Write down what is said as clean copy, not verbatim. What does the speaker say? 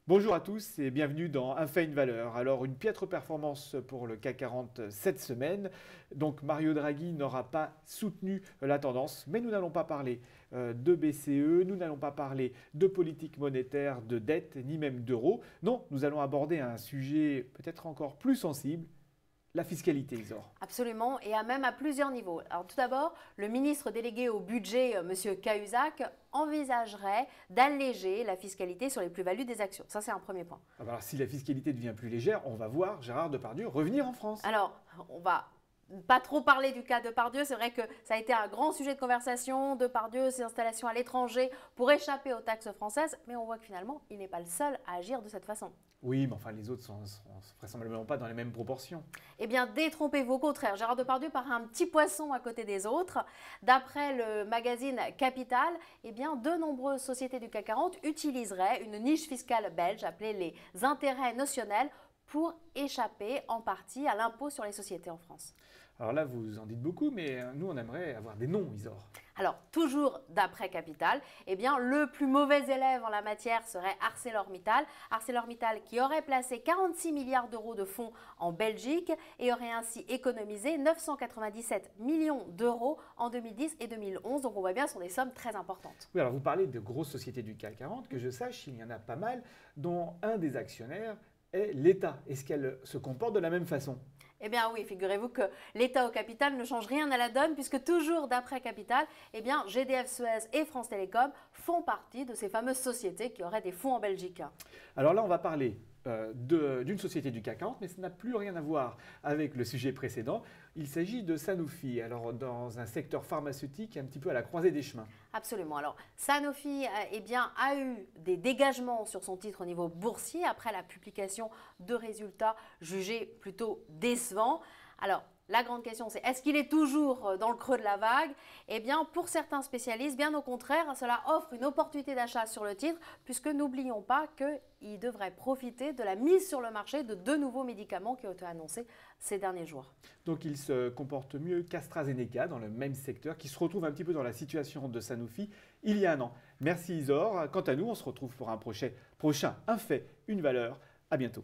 Bonjour à tous et bienvenue dans Un fait, une valeur. Alors une piètre performance pour le CAC 40 cette semaine. Donc Mario Draghi n'aura pas soutenu la tendance, mais nous n'allons pas parler de BCE, nous n'allons pas parler de politique monétaire, de dette, ni même d'euros. Non, nous allons aborder un sujet peut-être encore plus sensible, la fiscalité, Isor. Absolument, et même à plusieurs niveaux. Alors tout d'abord, le ministre délégué au budget, M. Cahuzac, envisagerait d'alléger la fiscalité sur les plus-values des actions. Ça, c'est un premier point. Alors si la fiscalité devient plus légère, on va voir Gérard Depardieu revenir en France. Alors, on va pas trop parler du cas Depardieu. C'est vrai que ça a été un grand sujet de conversation. Depardieu, ses installations à l'étranger pour échapper aux taxes françaises. Mais on voit que finalement, il n'est pas le seul à agir de cette façon. Oui, mais enfin les autres ne seront vraisemblablement pas dans les mêmes proportions. Eh bien, détrompez-vous, au contraire. Gérard Depardieu paraît un petit poisson à côté des autres. D'après le magazine Capital, eh bien, de nombreuses sociétés du CAC 40 utiliseraient une niche fiscale belge appelée les intérêts notionnels pour échapper en partie à l'impôt sur les sociétés en France. Alors là, vous en dites beaucoup, mais nous, on aimerait avoir des noms, Isor. Alors, toujours d'après Capital, eh bien, le plus mauvais élève en la matière serait ArcelorMittal. ArcelorMittal qui aurait placé 46 milliards d'euros de fonds en Belgique et aurait ainsi économisé 997 millions d'euros en 2010 et 2011. Donc on voit bien, ce sont des sommes très importantes. Oui, alors vous parlez de grosses sociétés du CAC 40, que je sache, il y en a pas mal, dont un des actionnaires est l'État. Est-ce qu'elle se comporte de la même façon ? Eh bien oui, figurez-vous que l'État au capital ne change rien à la donne puisque toujours d'après Capital, eh bien GDF Suez et France Télécom font partie de ces fameuses sociétés qui auraient des fonds en Belgique. Alors là, on va parler d'une société du CAC 40, mais ça n'a plus rien à voir avec le sujet précédent. Il s'agit de Sanofi, alors dans un secteur pharmaceutique un petit peu à la croisée des chemins. Absolument. Alors Sanofi eh bien, a eu des dégagements sur son titre au niveau boursier après la publication de résultats jugés plutôt décevants. Alors, la grande question, c'est est-ce qu'il est toujours dans le creux de la vague? Eh bien, pour certains spécialistes, bien au contraire, cela offre une opportunité d'achat sur le titre, puisque n'oublions pas qu'il devrait profiter de la mise sur le marché de deux nouveaux médicaments qui ont été annoncés ces derniers jours. Donc il se comporte mieux qu'AstraZeneca dans le même secteur, qui se retrouve un petit peu dans la situation de Sanofi il y a un an. Merci Isor. Quant à nous, on se retrouve pour un prochain Un fait, une valeur. À bientôt.